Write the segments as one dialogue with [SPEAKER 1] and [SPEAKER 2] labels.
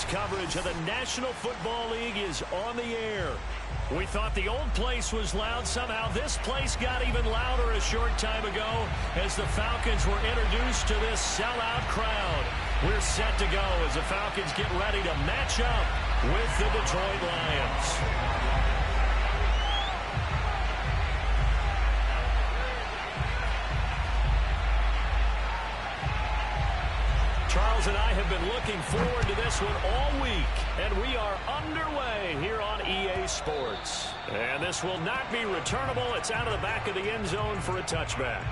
[SPEAKER 1] Sports coverage of the National Football League is on the air. We thought the old place was loud. Somehow this place got even louder a short time ago as the Falcons were introduced to this sellout crowd. We're set to go as the Falcons get ready to match up with the Detroit Lions. Charles and I have been looking forward to this one all week, and we are underway here on EA Sports. And this will not be returnable. It's out of the back of the end zone for a touchback.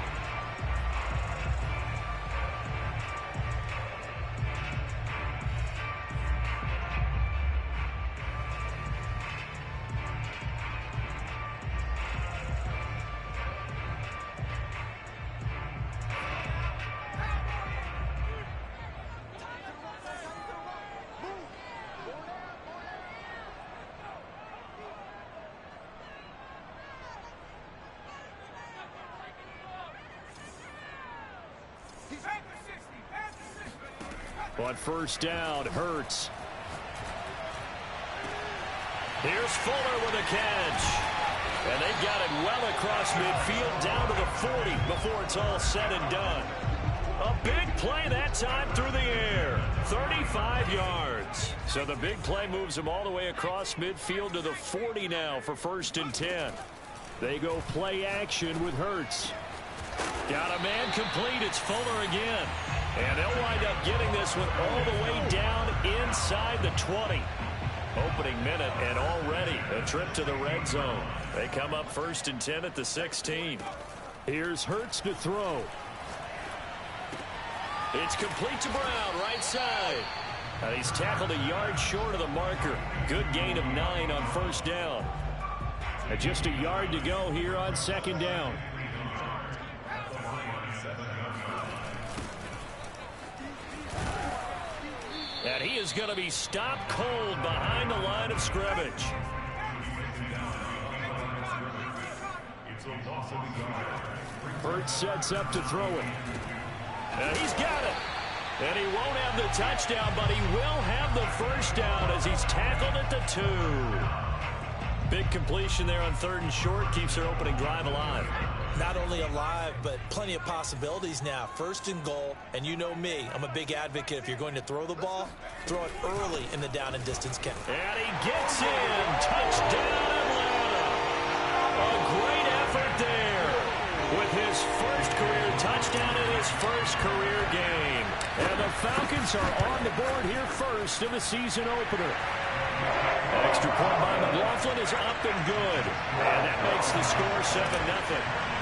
[SPEAKER 1] On first down, Hurts. Here's Fuller with a catch. And they got it well across midfield down to the 40 before it's all said and done. A big play that time through the air. 35 yards. So the big play moves them all the way across midfield to the 40 now for 1st and 10. They go play action with Hurts. Got a man complete. It's Fuller again. And they'll wind up getting this one all the way down inside the 20. Opening minute and already a trip to the red zone. They come up 1st and 10 at the 16. Here's Hurts to throw. It's complete to Brown, right side. He's tackled a yard short of the marker. Good gain of 9 on 1st down. And just a yard to go here on 2nd down. And he is going to be stopped cold behind the line of scrimmage. Hurts sets up to throw it. And he's got it. And he won't have the touchdown, but he will have the 1st down as he's tackled at the 2. Big completion there on 3rd and short. Keeps their opening drive alive.
[SPEAKER 2] Not only alive, but plenty of possibilities now. 1st and goal, and you know me, I'm a big advocate. If you're going to throw the ball, throw it early in the down and distance count.
[SPEAKER 1] And he gets in. Touchdown, Atlanta. A great effort there with his 1st career touchdown in his 1st career game. And the Falcons are on the board here first in the season opener. Extra point by McLaughlin is up and good. And that makes the score 7-0.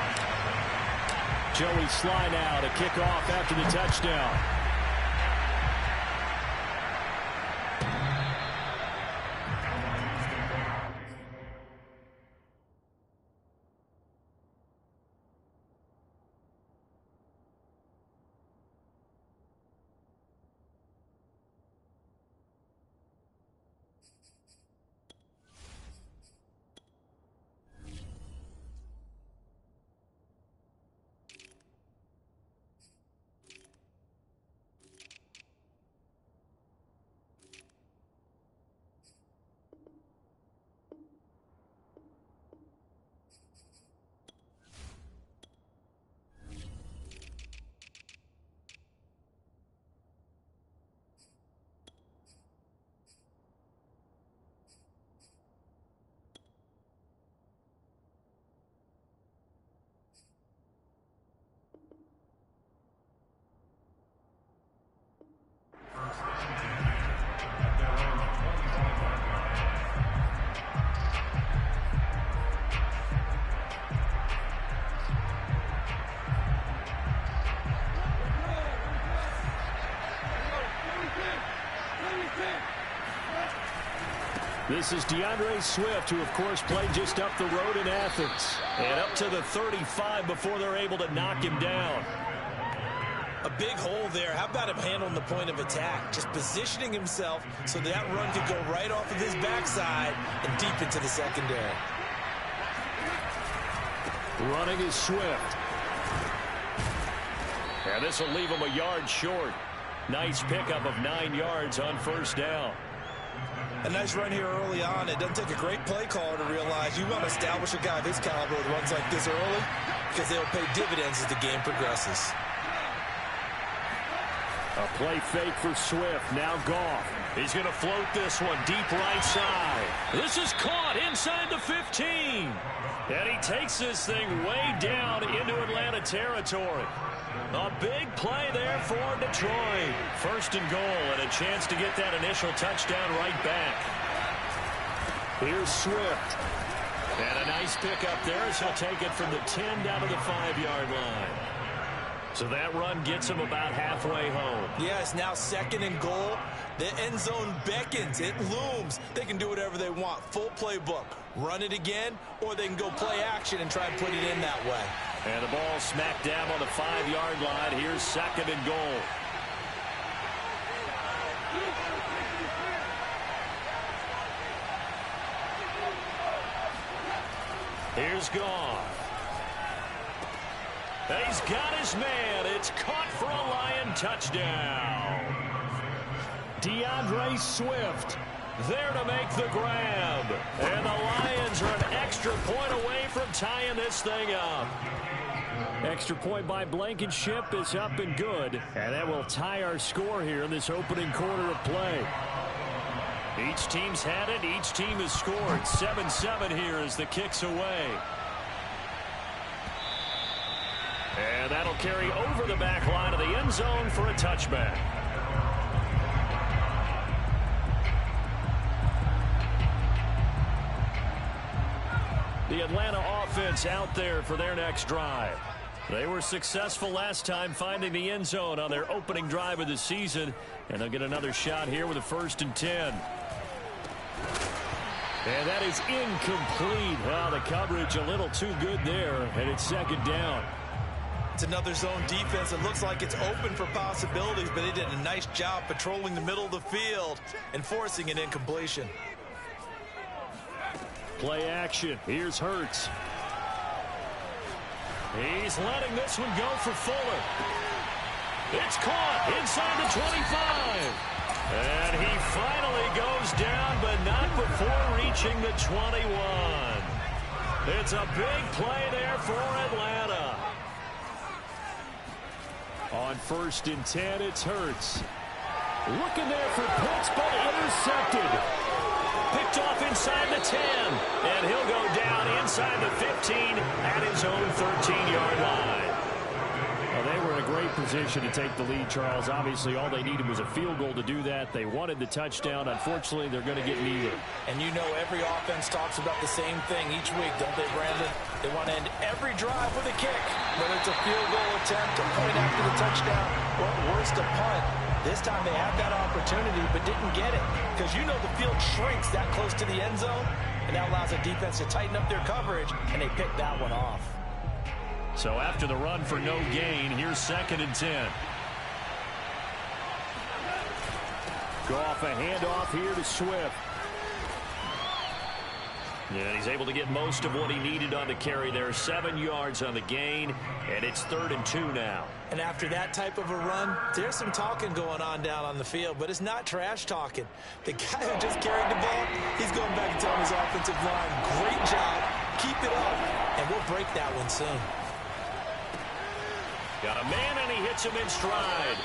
[SPEAKER 1] Joey Sly now to kick off after the touchdown. This is DeAndre Swift, who, of course, played just up the road in Athens. And up to the 35 before they're able to knock him down.
[SPEAKER 2] A big hole there. How about him handling the point of attack? Just positioning himself so that run could go right off of his backside and deep into the secondary.
[SPEAKER 1] Running is Swift. And this will leave him a yard short. Nice pickup of 9 yards on first down.
[SPEAKER 2] A nice run here early on. It doesn't take a great play caller to realize you want to establish a guy of his caliber with runs like this early because they'll pay dividends as the game progresses.
[SPEAKER 1] A play fake for Swift. Now Goff. He's going to float this one deep right side. This is caught inside the 15. And he takes this thing way down into Atlanta territory. A big play there for Detroit. First and goal and a chance to get that initial touchdown right back. Here's Swift. And a nice pickup there as he'll take it from the 10 down to the 5-yard line. So that run gets him about halfway home.
[SPEAKER 2] Yeah, it's now second and goal. The end zone beckons. It looms. They can do whatever they want. Full playbook. Run it again, or they can go play action and try and put it in that way.
[SPEAKER 1] And the ball smack dab on the 5-yard line. Here's second and goal. Here's Goff. And he's got his man. It's caught for a Lion touchdown. DeAndre Swift there to make the grab. And the Lions are an extra point away from tying this thing up. Extra point by Blankenship is up and good. And that will tie our score here in this opening quarter of play. Each team's had it. Each team has scored. 7-7 here as the kick's away. And that'll carry over the back line of the end zone for a touchback. The Atlanta offense out there for their next drive. They were successful last time finding the end zone on their opening drive of the season. And they'll get another shot here with a 1st and 10. And that is incomplete. Well, the coverage a little too good there. And it's second down.
[SPEAKER 2] It's another zone defense. It looks like it's open for possibilities, but they did a nice job patrolling the middle of the field and forcing an incompletion.
[SPEAKER 1] Play action. Here's Hurts. He's letting this one go for Fuller. It's caught inside the 25. And he finally goes down, but not before reaching the 21. It's a big play there for Atlanta. On 1st and 10, it's Hurts. Looking there for Pitts, but intercepted. Picked off inside the 10. And he'll go down inside the 15 at his own 13-yard line. Well, they were in a great position to take the lead, Charles. Obviously, all they needed was a field goal to do that. They wanted the touchdown. Unfortunately, they're going to get neither.
[SPEAKER 2] And you know every offense talks about the same thing each week, don't they, Brandon? They want to end every drive with a kick, whether it's a field goal attempt, a point after the touchdown, or worse, a punt. This time they had that opportunity but didn't get it because you know the field shrinks that close to the end zone, and that allows the defense to tighten up their coverage, and they picked that one off.
[SPEAKER 1] So after the run for no gain, here's 2nd and 10. Goff a handoff here to Swift. And he's able to get most of what he needed on the carry there. 7 yards on the gain, and it's 3rd and 2 now.
[SPEAKER 2] And after that type of a run, there's some talking going on down on the field, but it's not trash talking. The guy who just carried the ball, he's going back and telling his offensive line, great job, keep it up, and we'll break that one soon.
[SPEAKER 1] Got a man, and he hits him in stride.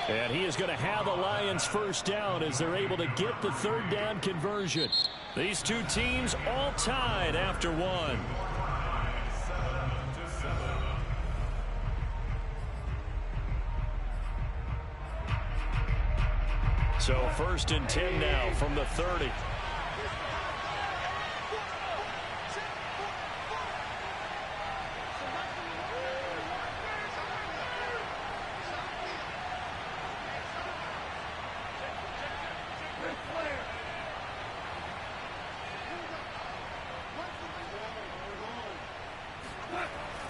[SPEAKER 1] And he is going to have the Lions first down as they're able to get the 3rd down conversion. These two teams all tied after one. So 1st and 10 now from the 30.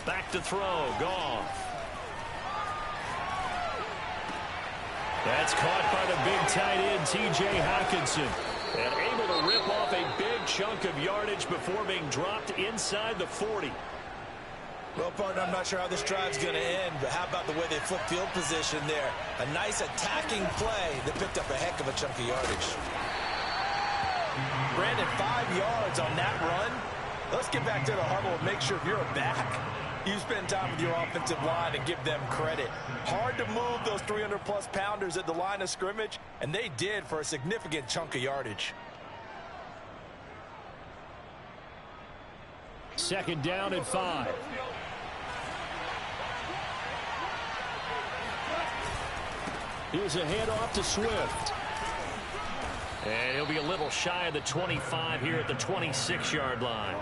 [SPEAKER 1] Back to throw, Goff. That's caught by the big tight end, T.J. Hockenson. And able to rip off a big chunk of yardage before being dropped inside the 40.
[SPEAKER 2] Well, partner, I'm not sure how this drive's going to end, but how about the way they flip field position there? A nice attacking play that picked up a heck of a chunk of yardage. Brandon, 5 yards on that run. Let's get back to the huddle and make sure if you're a back, you spend time with your offensive line and give them credit. Hard to move those 300-plus pounders at the line of scrimmage, and they did for a significant chunk of yardage.
[SPEAKER 1] Second down and 5. Here's a handoff to Swift. And he'll be a little shy of the 25 here at the 26-yard line.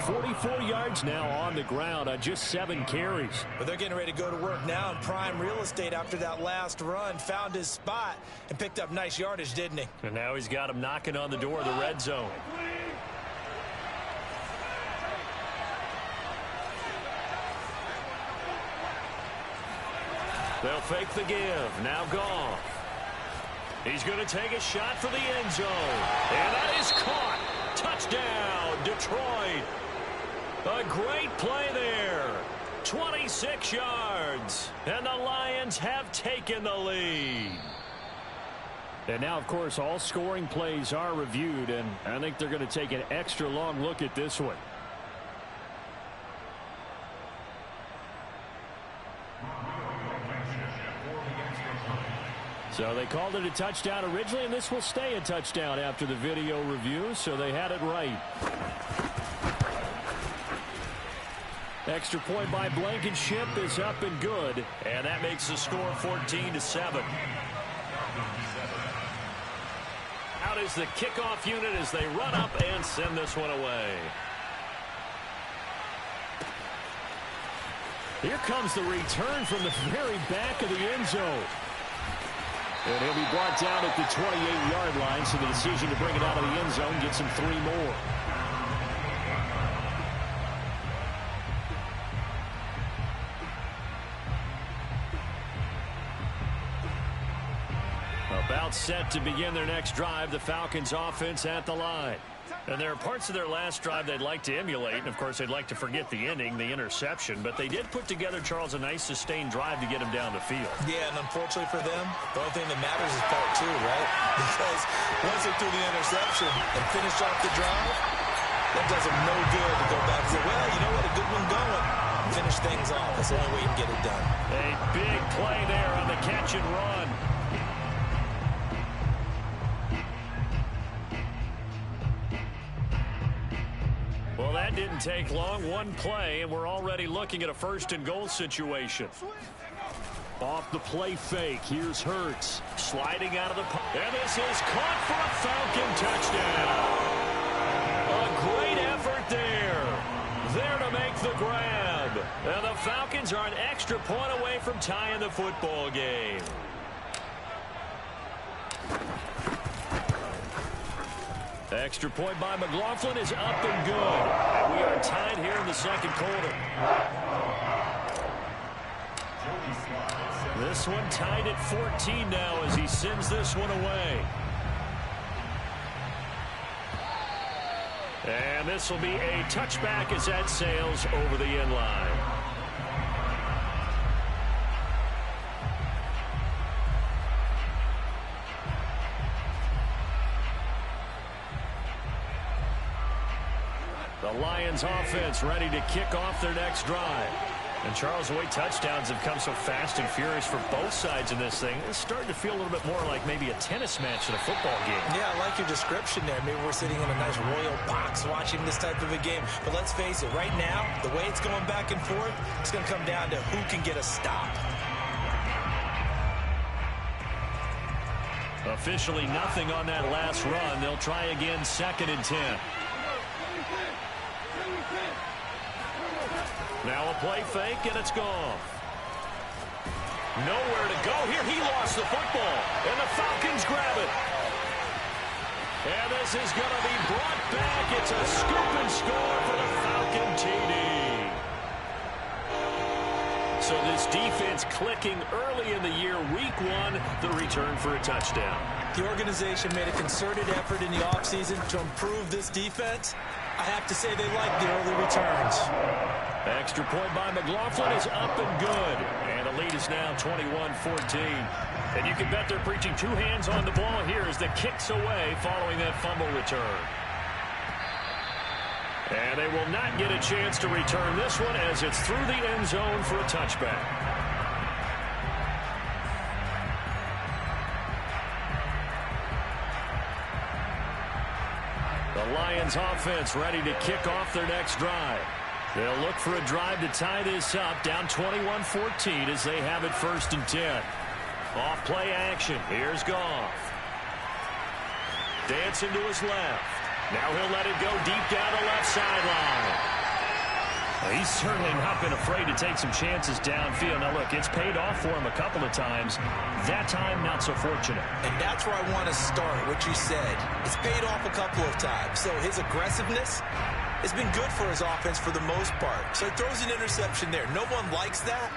[SPEAKER 1] 44 yards now on the ground on just 7 carries.
[SPEAKER 2] But they're getting ready to go to work now in prime real estate after that last run. Found his spot and picked up nice yardage, didn't he?
[SPEAKER 1] And now he's got him knocking on the door of the red zone. They'll fake the give. Now Goff. He's going to take a shot for the end zone. And that is caught. Touchdown, Detroit. A great play there. 26 yards. And the Lions have taken the lead. And now, of course, all scoring plays are reviewed. And I think they're going to take an extra long look at this one. So they called it a touchdown originally, and this will stay a touchdown after the video review, so they had it right. Extra point by Blankenship is up and good, and that makes the score 14-7. Out is the kickoff unit as they run up and send this one away. Here comes the return from the very back of the end zone. And he'll be brought down at the 28-yard line, so the decision to bring it out of the end zone gets him 3 more. About set to begin their next drive, the Falcons offense at the line. And there are parts of their last drive they'd like to emulate. And, of course, they'd like to forget the ending, the interception. But they did put together, Charles, a nice sustained drive to get him down the field.
[SPEAKER 2] Yeah, and unfortunately for them, the only thing that matters is part 2, right? Because once they threw the interception and finished off the drive, that does them no good to go back and say, well, you know what, a good one going. Finish things off. That's the only way you can get it done.
[SPEAKER 1] A big play there on the catch and run. Well, that didn't take long. One play, and we're already looking at a 1st and goal situation. Off the play fake, here's Hurts. Sliding out of the pocket. And this is caught for a Falcon touchdown. A great effort there. There to make the grab. And the Falcons are an extra point away from tying the football game. Extra point by McLaughlin is up and good. And we are tied here in the second quarter. This one tied at 14 now as he sends this one away. And this will be a touchback as that sails over the end line. The Lions offense ready to kick off their next drive. And Charles, the way touchdowns have come so fast and furious for both sides in this thing, it's starting to feel a little bit more like maybe a tennis match than a football game.
[SPEAKER 2] Yeah, I like your description there. Maybe we're sitting in a nice royal box watching this type of a game. But let's face it, right now, the way it's going back and forth, it's going to come down to who can get a stop.
[SPEAKER 1] Officially nothing on that last run. They'll try again, 2nd and 10. Now a play fake, and it's gone. Nowhere to go here. He lost the football, and the Falcons grab it. And this is going to be brought back. It's a scoop and score for the Falcon TD. So this defense clicking early in the year, week 1, the return for a touchdown.
[SPEAKER 2] The organization made a concerted effort in the offseason to improve this defense. I have to say they like the early returns.
[SPEAKER 1] Extra point by McLaughlin is up and good. And the lead is now 21-14. And you can bet they're preaching two hands on the ball here as the kick's away following that fumble return. And they will not get a chance to return this one as it's through the end zone for a touchback. The Lions offense ready to kick off their next drive. They'll look for a drive to tie this up, down 21-14 as they have it 1st and 10. Off play action. Here's Goff. Dancing to his left. Now he'll let it go deep down the left sideline. He's certainly not been afraid to take some chances downfield. Now, look, it's paid off for him a couple of times. That time, not so fortunate.
[SPEAKER 2] And that's where I want to start, what you said. It's paid off a couple of times. So his aggressiveness has been good for his offense for the most part. So he throws an interception there. No one likes that,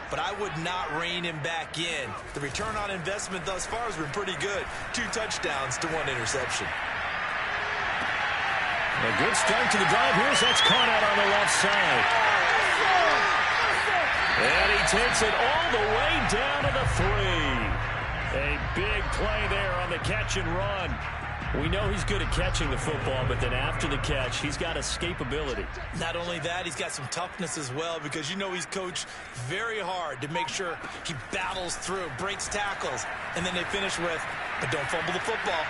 [SPEAKER 2] but I would not rein him back in. The return on investment thus far has been pretty good. 2 touchdowns to 1 interception.
[SPEAKER 1] A good start to the drive. Here's that's caught out on the left side. And he takes it all the way down to the 3. A big play there on the catch and run. We know he's good at catching the football, but then after the catch, he's got escapability.
[SPEAKER 2] Not only that, he's got some toughness as well because you know he's coached very hard to make sure he battles through, breaks tackles, and then they finish with, but don't fumble the football.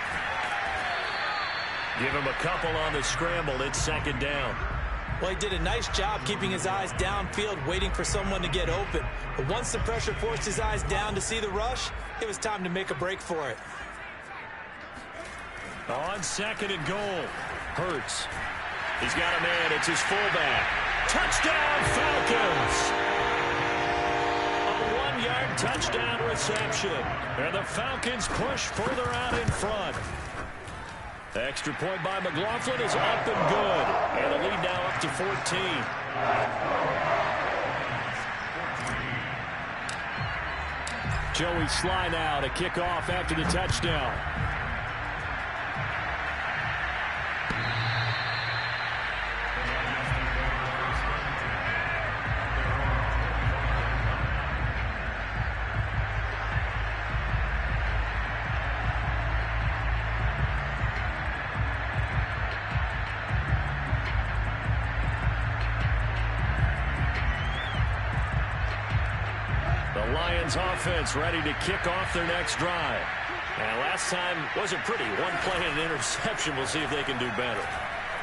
[SPEAKER 1] Give him a couple on the scramble. It's 2nd down.
[SPEAKER 2] Well, he did a nice job keeping his eyes downfield, waiting for someone to get open. But once the pressure forced his eyes down to see the rush, it was time to make a break for it.
[SPEAKER 1] On 2nd and goal, Hurts. He's got a man. It's his fullback. Touchdown, Falcons! A 1-yard touchdown reception. And the Falcons push further out in front. Extra point by McLaughlin is up and good. And the lead now up to 14. Joey Sly now to kick off after the touchdown. Lions offense ready to kick off their next drive. And last time wasn't pretty. 1 play and an interception. We'll see if they can do better.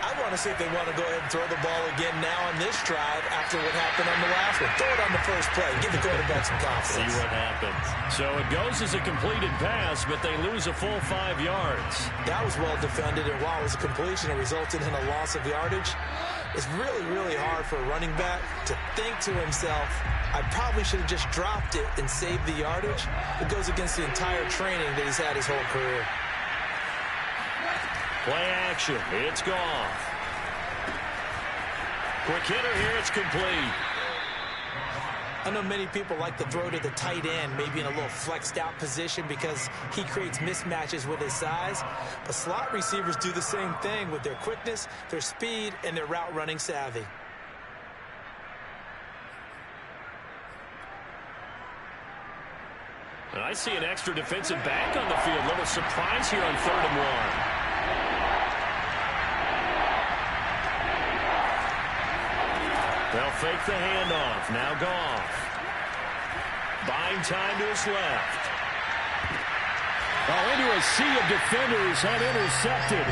[SPEAKER 2] I want to see if they want to go ahead and throw the ball again now on this drive after what happened on the last one. Throw it on the first play. Give the quarterback some confidence.
[SPEAKER 1] See what happens. So it goes as a completed pass, but they lose a full 5 yards.
[SPEAKER 2] That was well defended, and while it was a completion, it resulted in a loss of yardage. It's really, really hard for a running back to think to himself, I probably should have just dropped it and saved the yardage. It goes against the entire training that he's had his whole career.
[SPEAKER 1] Play action. It's Goff. Quick hitter here. It's complete.
[SPEAKER 2] I know many people like to throw to the tight end, maybe in a little flexed out position because he creates mismatches with his size. But slot receivers do the same thing with their quickness, their speed, and their route running savvy.
[SPEAKER 1] And I see an extra defensive back on the field. Little surprise here on 3rd and 1. They'll fake the handoff. Now Goff. Buying time to his left. Oh, into a sea of defenders and intercepted.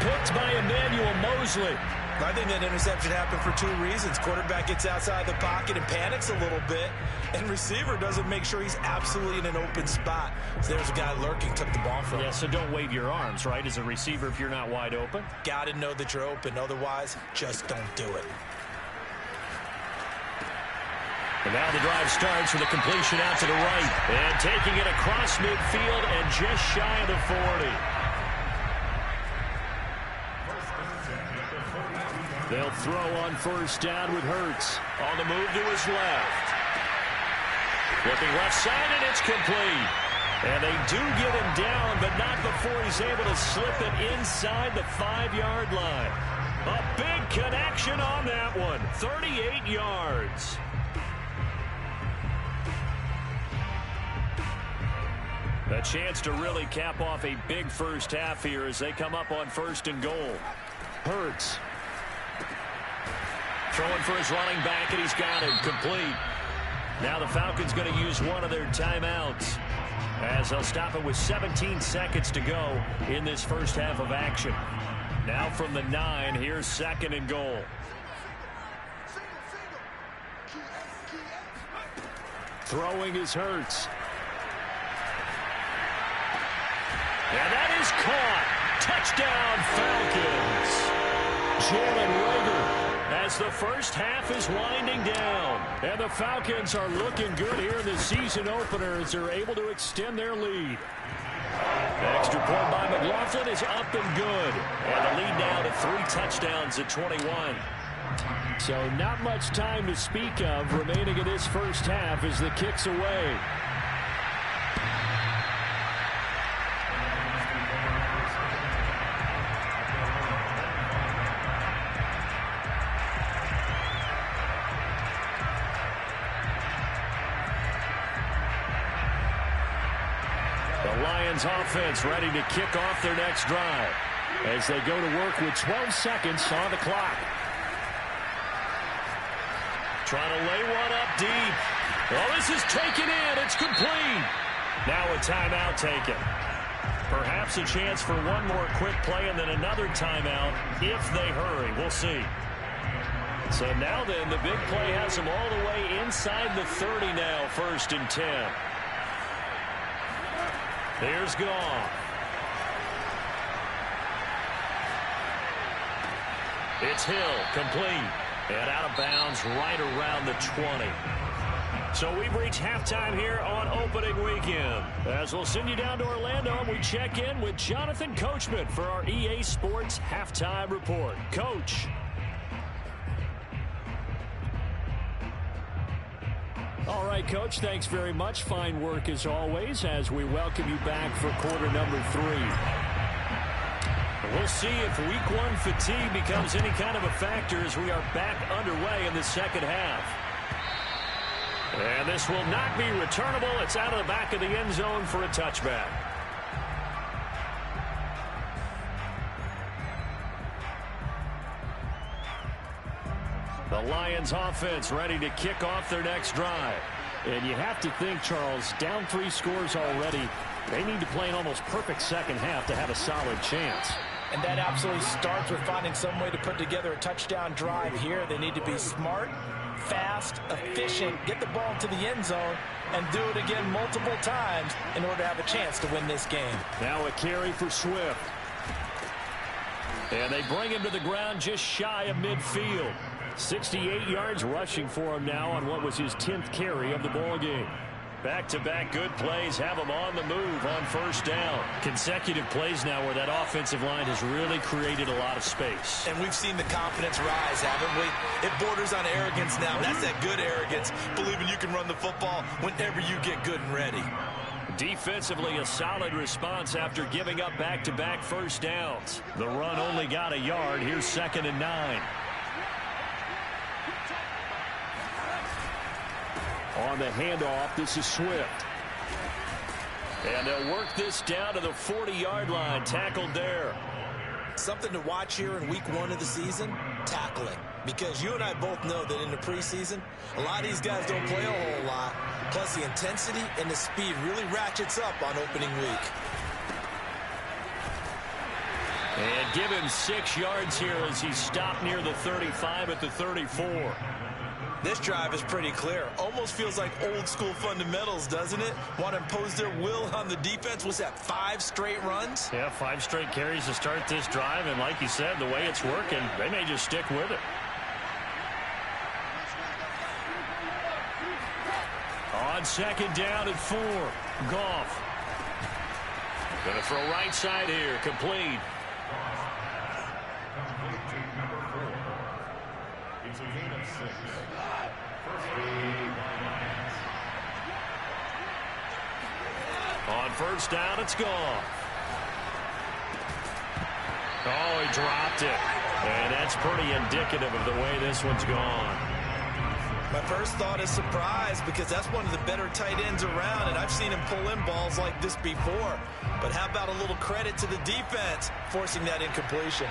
[SPEAKER 1] Picked by Emmanuel Mosley.
[SPEAKER 2] I think that interception happened for 2 reasons. Quarterback gets outside the pocket and panics a little bit, and receiver doesn't make sure he's absolutely in an open spot. So there's a guy lurking, took the ball from him.
[SPEAKER 1] Yeah, so don't wave your arms, right, as a receiver if you're not wide open?
[SPEAKER 2] Got to know that you're open. Otherwise, just don't do it.
[SPEAKER 1] And now the drive starts with a completion out to the right. And taking it across midfield and just shy of the 40. They'll throw on 1st down with Hurts. On the move to his left. Looking left side, and it's complete. And they do get him down, but not before he's able to slip it inside the 5-yard line. A big connection on that one. 38 yards. A chance to really cap off a big first half here as they come up on 1st and goal. Hurts. Throwing for his running back, and he's got it complete. Now the Falcons going to use one of their timeouts as they'll stop it with 17 seconds to go in this first half of action. Now from the 9, here's 2nd and goal. Throwing is Hurts. And that is caught. Touchdown, Falcons. Jalen Reagor as the first half is winding down. And the Falcons are looking good here in the season opener as they're able to extend their lead. The extra point by McLaughlin is up and good. And the lead now to 3 touchdowns at 21. So not much time to speak of remaining in this first half as the kick's away. Offense ready to kick off their next drive as they go to work with 12 seconds on the clock. Trying to lay one up deep. Well, this is taken in. It's complete. Now a timeout taken. Perhaps a chance for one more quick play and then another timeout if they hurry. We'll see. So now then, the big play has them all the way inside the 30 now, 1st and 10. Here's Goff. It's Hill, complete. And out of bounds right around the 20. So we've reached halftime here on opening weekend. As we'll send you down to Orlando, and we check in with Jonathan Coachman for our EA Sports Halftime Report. Coach. All right, Coach, thanks very much. Fine work as always as we welcome you back for quarter number 3. We'll see if week 1 fatigue becomes any kind of a factor as we are back underway in the second half. And this will not be returnable. It's out of the back of the end zone for a touchback. The Lions offense ready to kick off their next drive. And you have to think, Charles, down 3 scores already. They need to play an almost perfect second half to have a solid chance.
[SPEAKER 2] And that absolutely starts with finding some way to put together a touchdown drive here. They need to be smart, fast, efficient, get the ball to the end zone, and do it again multiple times in order to have a chance to win this game.
[SPEAKER 1] Now a carry for Swift. And they bring him to the ground just shy of midfield. 68 yards rushing for him now on what was his 10th carry of the ball game. Back-to-back good plays have him on the move on 1st down. Consecutive plays now where that offensive line has really created a lot of space.
[SPEAKER 2] And we've seen the confidence rise, haven't we? It borders on arrogance now. That's that good arrogance, believing you can run the football whenever you get good and ready.
[SPEAKER 1] Defensively, a solid response after giving up back-to-back 1st downs. The run only got a yard. Here's 2nd and 9. On the handoff, this is Swift. And they'll work this down to the 40-yard line. Tackled there.
[SPEAKER 2] Something to watch here in week 1 of the season, tackling. Because you and I both know that in the preseason, a lot of these guys don't play a whole lot. Plus, the intensity and the speed really ratchets up on opening week.
[SPEAKER 1] And give him 6 yards here as he stopped near the 35 at the 34.
[SPEAKER 2] This drive is pretty clear. Almost feels like old school fundamentals, doesn't it? Want to impose their will on the defense. Was that 5 straight runs?
[SPEAKER 1] Yeah, 5 straight carries to start this drive. And like you said, the way it's working, they may just stick with it. On 2nd down at 4, Goff. Going to throw right side here, complete. On 1st down, it's gone. Oh, he dropped it. And that's pretty indicative of the way this one's gone.
[SPEAKER 2] My first thought is surprise, because that's one of the better tight ends around, and I've seen him pull in balls like this before. But how about a little credit to the defense forcing that incompletion?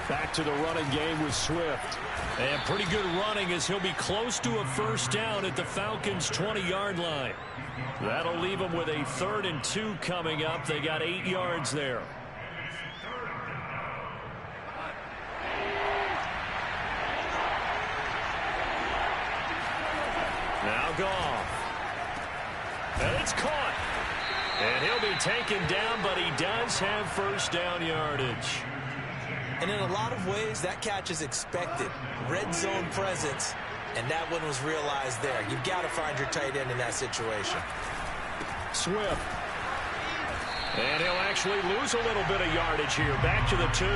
[SPEAKER 1] Back to the running game with Swift. And pretty good running as he'll be close to a first down at the Falcons' 20-yard line. That'll leave them with a 3rd and 2 coming up. They got 8 yards there. Now Goff. And it's caught. And he'll be taken down, but he does have first down yardage.
[SPEAKER 2] And in a lot of ways, that catch is expected. Red zone presence, and that one was realized there. You've got to find your tight end in that situation.
[SPEAKER 1] Swift. And he'll actually lose a little bit of yardage here. Back to the 2.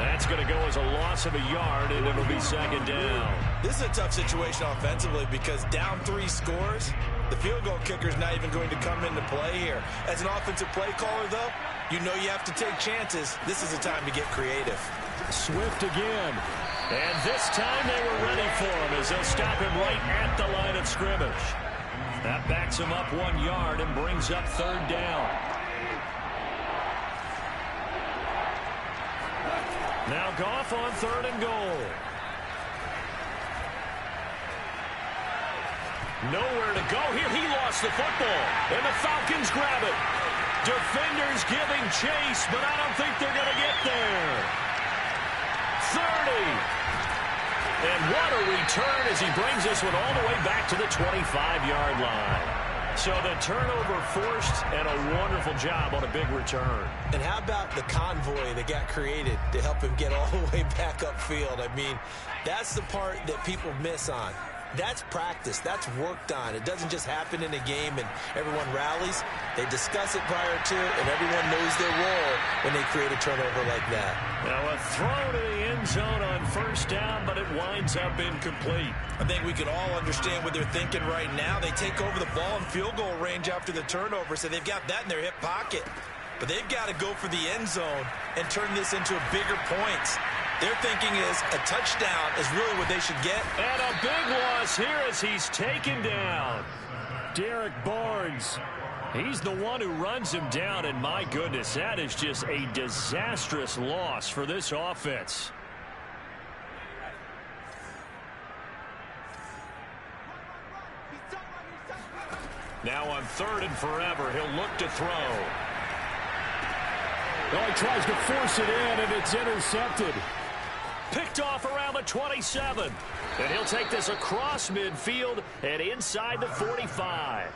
[SPEAKER 1] That's going to go as a loss of a yard, and it'll be 2nd down.
[SPEAKER 2] This is a tough situation offensively because down 3 scores, the field goal kicker's not even going to come into play here. As an offensive play caller, though, you know you have to take chances. This is a time to get creative.
[SPEAKER 1] Swift again. And this time they were ready for him as they'll stop him right at the line of scrimmage. That backs him up 1 yard and brings up 3rd down. Now Goff on 3rd and goal. Nowhere to go here. He lost the football, and the Falcons grab it. Defenders giving chase, but I don't think they're going to get there. 30. And what a return as he brings this one all the way back to the 25-yard line. So the turnover forced, and a wonderful job on a big return.
[SPEAKER 2] And how about the convoy that got created to help him get all the way back upfield? I mean, that's the part that people miss on. That's practice. That's worked on. It doesn't just happen in a game and everyone rallies. They discuss it prior to, and everyone knows their role when they create a turnover like that.
[SPEAKER 1] Now a throw to the end zone on first down, but it winds up incomplete.
[SPEAKER 2] I think we can all understand what they're thinking right now. They take over the ball in field goal range after the turnover, so they've got that in their hip pocket. But they've got to go for the end zone and turn this into a bigger points. Their thinking is a touchdown is really what they should get.
[SPEAKER 1] And a big loss here as he's taken down. Derek Barnes. He's the one who runs him down, and my goodness, that is just a disastrous loss for this offense. Now on 3rd and forever, he'll look to throw. Well, he tries to force it in, and it's intercepted. Picked off around the 27. And he'll take this across midfield and inside the 45.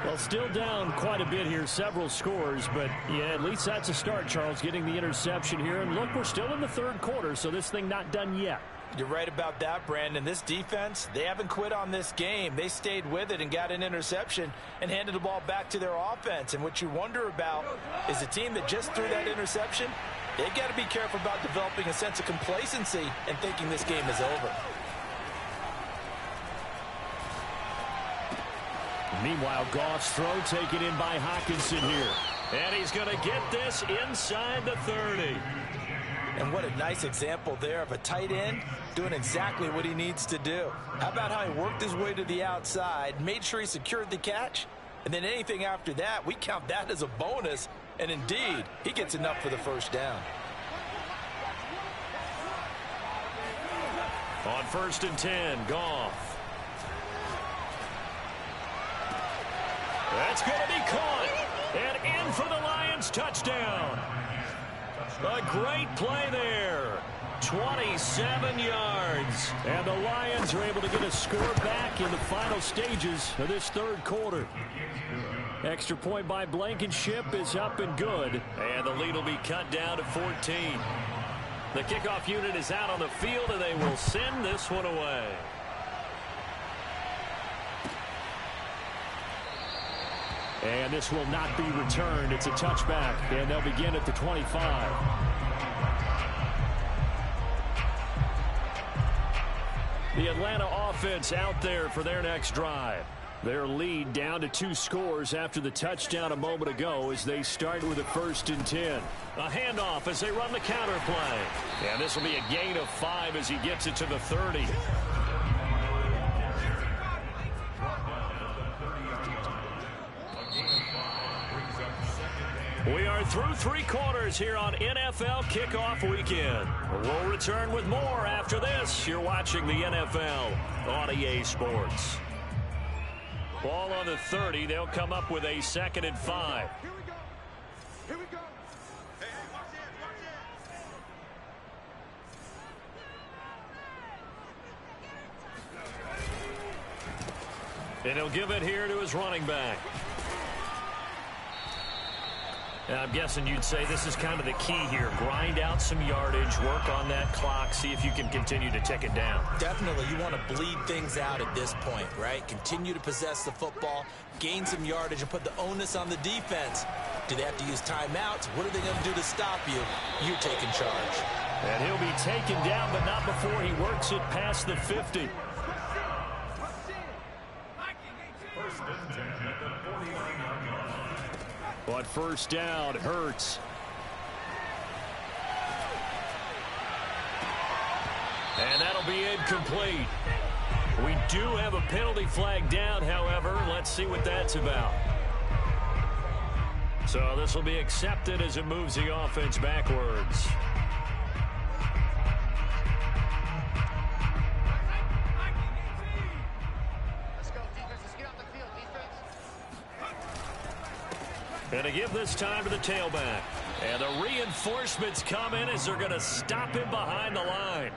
[SPEAKER 1] Well, still down quite a bit here, several scores, but yeah, at least that's a start, Charles, getting the interception here. And look, we're still in the 3rd quarter, so this thing not done yet.
[SPEAKER 2] You're right about that, Brandon. This defense, they haven't quit on this game. They stayed with it and got an interception and handed the ball back to their offense. And what you wonder about is a team that just threw that interception, they've got to be careful about developing a sense of complacency and thinking this game is over.
[SPEAKER 1] Meanwhile, Goff's throw taken in by Hockenson here. And he's going to get this inside the 30.
[SPEAKER 2] And what a nice example there of a tight end doing exactly what he needs to do. How about how he worked his way to the outside, made sure he secured the catch, and then anything after that, we count that as a bonus. And indeed, he gets enough for the first down.
[SPEAKER 1] On 1st and 10, Goff. That's going to be caught. And in for the Lions touchdown. A great play there. 27 yards. And the Lions are able to get a score back in the final stages of this 3rd quarter. Extra point by Blankenship is up and good. And the lead will be cut down to 14. The kickoff unit is out on the field, and they will send this one away. And this will not be returned. It's a touchback, and they'll begin at the 25. The Atlanta offense out there for their next drive. Their lead down to 2 scores after the touchdown a moment ago as they start with a 1st and 10. A handoff as they run the counter play. And this will be a gain of 5 as he gets it to the 30. We are through 3 quarters here on NFL Kickoff Weekend. We'll return with more after this. You're watching the NFL on EA Sports. Ball on the 30. They'll come up with a 2nd and 5.
[SPEAKER 3] Here we go. Here we go. Hey, watch it.
[SPEAKER 1] And he'll give it here to his running back. And I'm guessing you'd say this is kind of the key here. Grind out some yardage, work on that clock, see if you can continue to tick it down.
[SPEAKER 2] Definitely, you want to bleed things out at this point, right? Continue to possess the football, gain some yardage, and put the onus on the defense. Do they have to use timeouts? What are they going to do to stop you? You're taking charge.
[SPEAKER 1] And he'll be taken down, but not before he works it past the 50. But first down, Hurts. And that'll be incomplete. We do have a penalty flag down, however. Let's see what that's about. So this will be accepted as it moves the offense backwards. And to give this time to the tailback. And the reinforcements come in as they're going to stop him behind the line.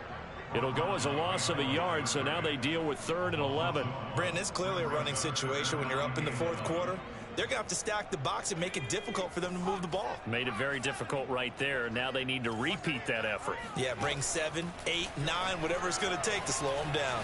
[SPEAKER 1] It'll go as a loss of a yard, so now they deal with 3rd and 11.
[SPEAKER 2] Brandon, it's clearly a running situation when you're up in the 4th quarter. They're going to have to stack the box and make it difficult for them to move the ball.
[SPEAKER 1] Made it very difficult right there. Now they need to repeat that effort.
[SPEAKER 2] Yeah, bring 7, 8, 9, whatever it's going to take to slow them down.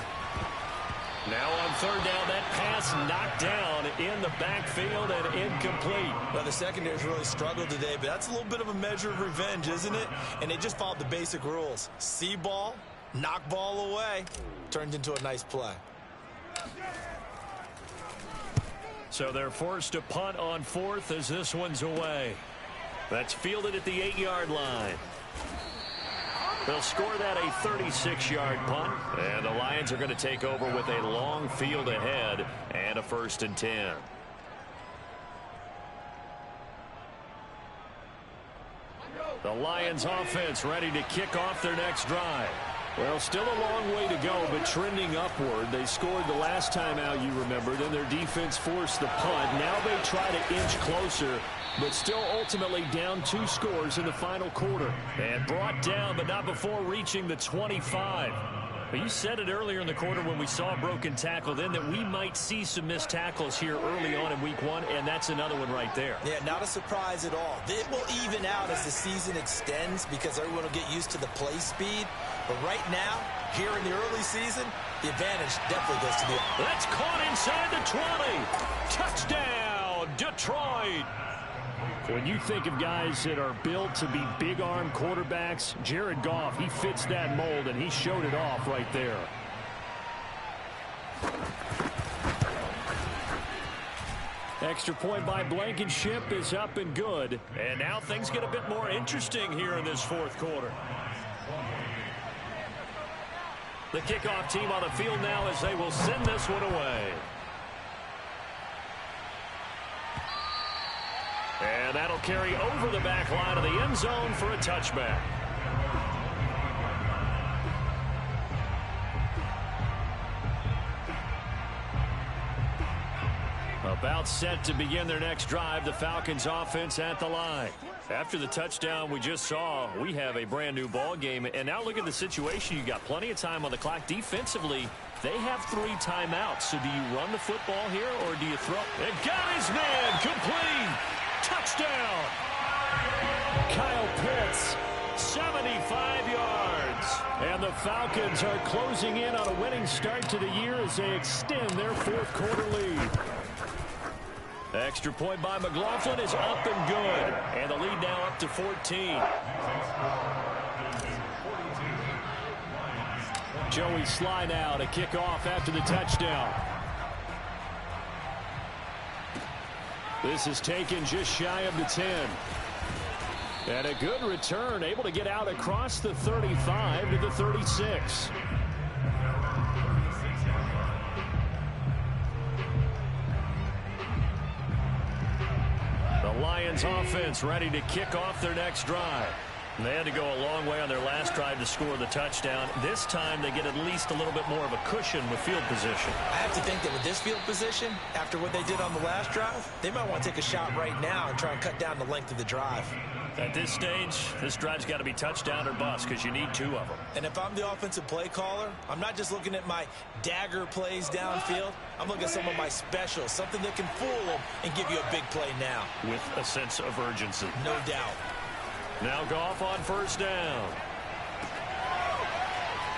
[SPEAKER 1] Now on 3rd down, that pass knocked down in the backfield and incomplete.
[SPEAKER 2] Well, the secondary's really struggled today, but that's a little bit of a measure of revenge, isn't it? And they just followed the basic rules. See ball, knock ball away. Turned into a nice play.
[SPEAKER 1] So they're forced to punt on 4th as this one's away. That's fielded at the 8-yard line. They'll score that a 36-yard punt, and the Lions are going to take over with a long field ahead and a 1st and 10. The Lions offense ready to kick off their next drive. Well, still a long way to go, but trending upward. They scored the last time out, you remember. Then their defense forced the punt. Now they try to inch closer, but still ultimately down 2 scores in the final quarter. And brought down, but not before reaching the 25. But you said it earlier in the quarter when we saw a broken tackle then that we might see some missed tackles here early on in week 1, and that's another one right there.
[SPEAKER 2] Yeah, not a surprise at all. It will even out as the season extends because everyone will get used to the play speed. But right now, here in the early season, the advantage definitely goes to the...
[SPEAKER 1] That's caught inside the 20. Touchdown, Detroit. When you think of guys that are built to be big-arm quarterbacks, Jared Goff, he fits that mold, and he showed it off right there. Extra point by Blankenship is up and good. And now things get a bit more interesting here in this 4th quarter. The kickoff team on the field now as they will send this one away. And that'll carry over the back line of the end zone for a touchback. About set to begin their next drive, the Falcons offense at the line. After the touchdown we just saw, we have a brand new ball game. And now look at the situation. You got plenty of time on the clock. Defensively, they have 3 timeouts. So do you run the football here or do you throw? And got his man complete. Touchdown. Kyle Pitts, 75 yards. And the Falcons are closing in on a winning start to the year as they extend their 4th quarter lead. Extra point by McLaughlin is up and good. And the lead now up to 14. Joey Sly now to kick off after the touchdown. This is taken just shy of the 10. And a good return, able to get out across the 35 to the 36. The Lions offense ready to kick off their next drive. They had to go a long way on their last drive to score the touchdown. This time they get at least a little bit more of a cushion with field position.
[SPEAKER 2] I have to think that with this field position, after what they did on the last drive, they might want to take a shot right now and try and cut down the length of the drive.
[SPEAKER 1] At this stage, this drive's got to be touchdown or bust because you need 2 of them.
[SPEAKER 2] And if I'm the offensive play caller, I'm not just looking at my dagger plays downfield. I'm looking at some of my specials, something that can fool them and give you a big play now.
[SPEAKER 1] With a sense of urgency.
[SPEAKER 2] No doubt.
[SPEAKER 1] Now Goff on first down.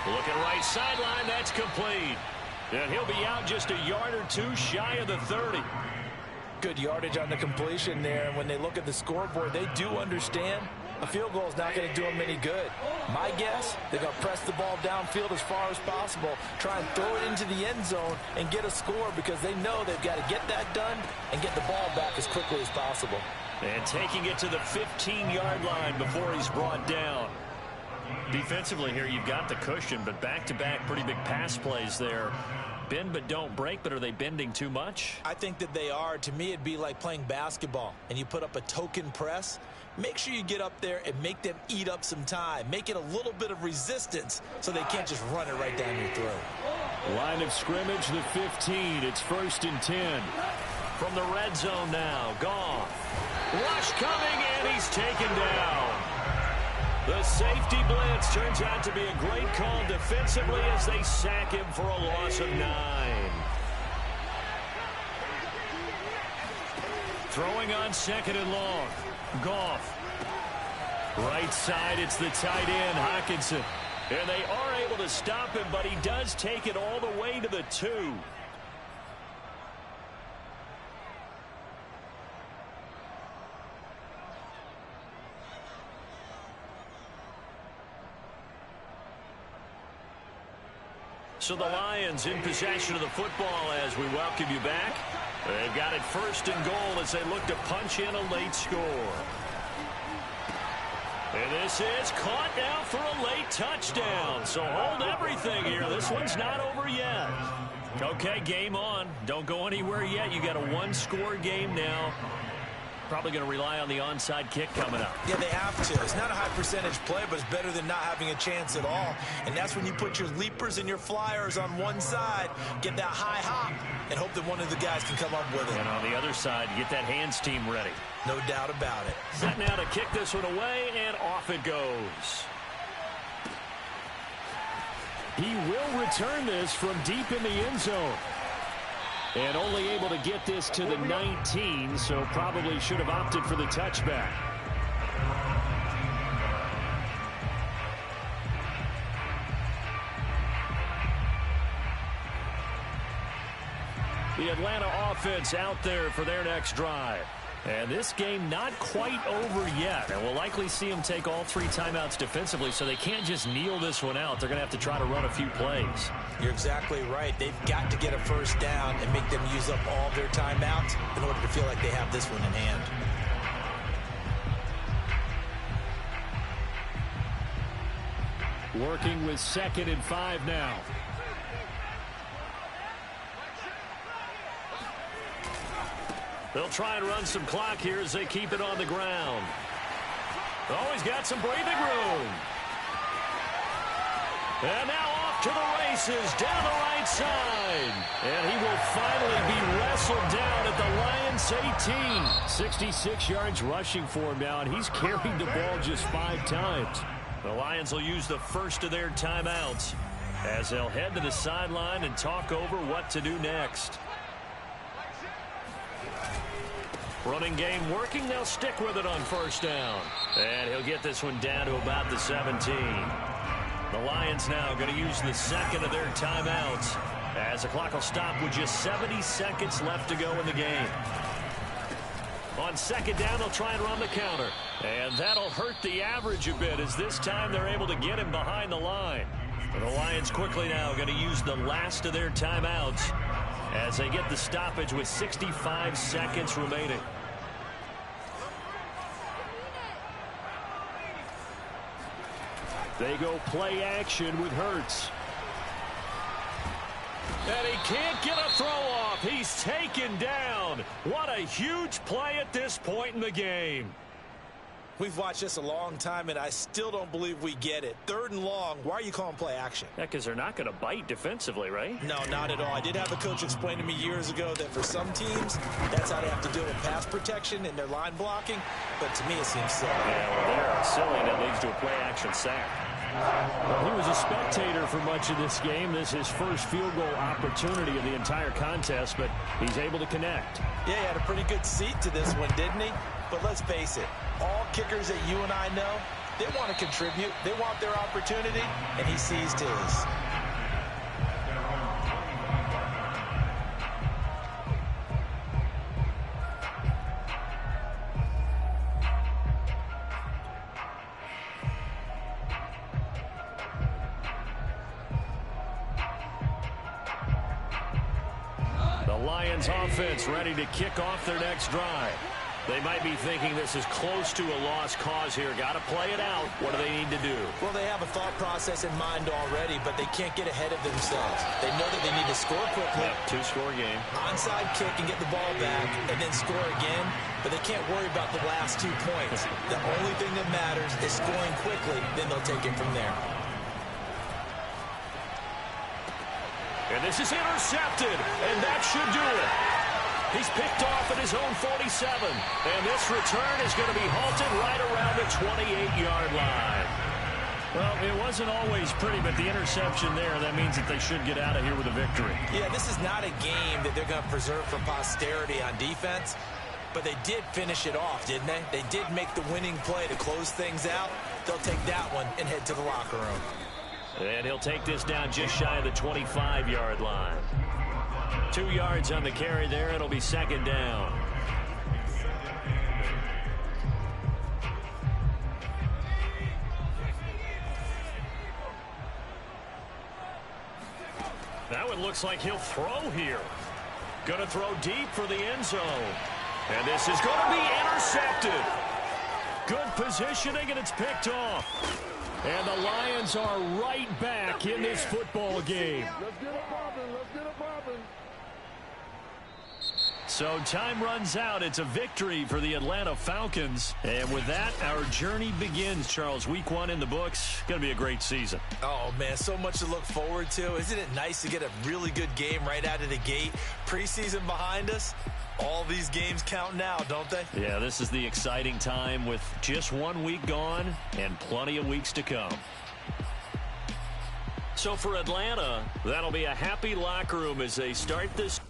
[SPEAKER 1] Looking right sideline, that's complete. And he'll be out just a yard or 2 shy of the 30.
[SPEAKER 2] Good yardage on the completion there. And when they look at the scoreboard, they do understand a field goal is not going to do them any good. My guess, they're going to press the ball downfield as far as possible, try and throw it into the end zone and get a score because they know they've got to get that done and get the ball back as quickly as possible.
[SPEAKER 1] And taking it to the 15-yard line before he's brought down. Defensively here, you've got the cushion, but back-to-back pretty big pass plays there. Bend but don't break, but are they bending too much?
[SPEAKER 2] I think that they are. To me, it'd be like playing basketball, and you put up a token press. Make sure you get up there and make them eat up some time. Make it a little bit of resistance so they can't just run it right down your throat.
[SPEAKER 1] Line of scrimmage, the 15. It's 1st and 10. From the red zone now, Goff. Rush coming, and he's taken down. The safety blitz turns out to be a great call defensively as they sack him for a loss of 9. Throwing on 2nd and long. Goff. Right side, it's the tight end, Hockenson. And they are able to stop him, but he does take it all the way to the 2. So the Lions in possession of the football as we welcome you back. They've got it 1st and goal as they look to punch in a late score. And this is caught now for a late touchdown. So hold everything here. This one's not over yet. Okay, game on. Don't go anywhere yet. You got a 1-score game now. Probably going to rely on the onside kick coming up.
[SPEAKER 2] Yeah, they have to. It's not a high percentage play, but it's better than not having a chance at all. And that's when you put your leapers and your flyers on one side, get that high hop, and hope that one of the guys can come up with it.
[SPEAKER 1] And on the other side, get that hands team ready.
[SPEAKER 2] No doubt about it.
[SPEAKER 1] Set now to kick this one away, and off it goes. He will return this from deep in the end zone. And only able to get this to the 19, so probably should have opted for the touchback. The Atlanta offense out there for their next drive. And this game not quite over yet. And we'll likely see them take all 3 timeouts defensively, so they can't just kneel this one out. They're going to have to try to run a few plays.
[SPEAKER 2] You're exactly right. They've got to get a first down and make them use up all their timeouts in order to feel like they have this one in hand.
[SPEAKER 1] Working with 2nd and 5 now. They'll try and run some clock here as they keep it on the ground. Oh, he's got some breathing room. And now off to the races down the right side. And he will finally be wrestled down at the Lions 18. 66 yards rushing for him now, and he's carried the ball just 5 times. The Lions will use the first of their timeouts as they'll head to the sideline and talk over what to do next. Running game working. They'll stick with it on first down. And he'll get this one down to about the 17. The Lions now going to use the 2nd of their timeouts as the clock will stop with just 70 seconds left to go in the game. On 2nd down, they'll try and run the counter. And that'll hurt the average a bit as this time they're able to get him behind the line. And the Lions quickly now going to use the last of their timeouts as they get the stoppage with 65 seconds remaining. They go play action with Hurts. And he can't get a throw off. He's taken down. What a huge play at this point in the game.
[SPEAKER 2] We've watched this a long time, and I still don't believe we get it. 3rd and long. Why are you calling play action?
[SPEAKER 1] Yeah, because they're not going to bite defensively, right?
[SPEAKER 2] No, not at all. I did have a coach explain to me years ago that for some teams, that's how they have to deal with pass protection and their line blocking. But to me, it seems silly.
[SPEAKER 1] Yeah, well, they're silly. That leads to a play action sack. Well, he was a spectator for much of this game. This is his first field goal opportunity of the entire contest, but he's able to connect.
[SPEAKER 2] Yeah, he had a pretty good seat to this one, didn't he? But let's face it, all kickers that you and I know, they want to contribute. They want their opportunity, and he seized his.
[SPEAKER 1] Lions offense ready to kick off their next drive. They might be thinking this is close to a lost cause here. Got to play it out. What do they need to do?
[SPEAKER 2] Well, they have a thought process in mind already, but they can't get ahead of themselves. They know that they need to score quickly.
[SPEAKER 1] Yep, 2-score game.
[SPEAKER 2] Onside kick and get the ball back and then score again, but they can't worry about the last 2 points. The only thing that matters is scoring quickly, then they'll take it from there.
[SPEAKER 1] And this is intercepted, and that should do it. He's picked off at his own 47, and this return is going to be halted right around the 28-yard line. Well, it wasn't always pretty, but the interception there, that means that they should get out of here with a victory.
[SPEAKER 2] Yeah, this is not a game that they're going to preserve for posterity on defense, but they did finish it off, didn't they? They did make the winning play to close things out. They'll take that one and head to the locker room.
[SPEAKER 1] And he'll take this down just shy of the 25-yard line. 2 yards on the carry there. It'll be 2nd down. Now it looks like he'll throw here. Going to throw deep for the end zone. And this is going to be intercepted. Good positioning, and it's picked off. And the Lions are right back in this football game.
[SPEAKER 3] Let's get it popping. Let's get it popping.
[SPEAKER 1] So time runs out. It's a victory for the Atlanta Falcons. And with that, our journey begins, Charles. Week 1 in the books. Going to be a great season.
[SPEAKER 2] Oh, man, so much to look forward to. Isn't it nice to get a really good game right out of the gate? Preseason behind us. All these games count now, don't they?
[SPEAKER 1] Yeah, this is the exciting time with just 1 week gone and plenty of weeks to come. So for Atlanta, that'll be a happy locker room as they start this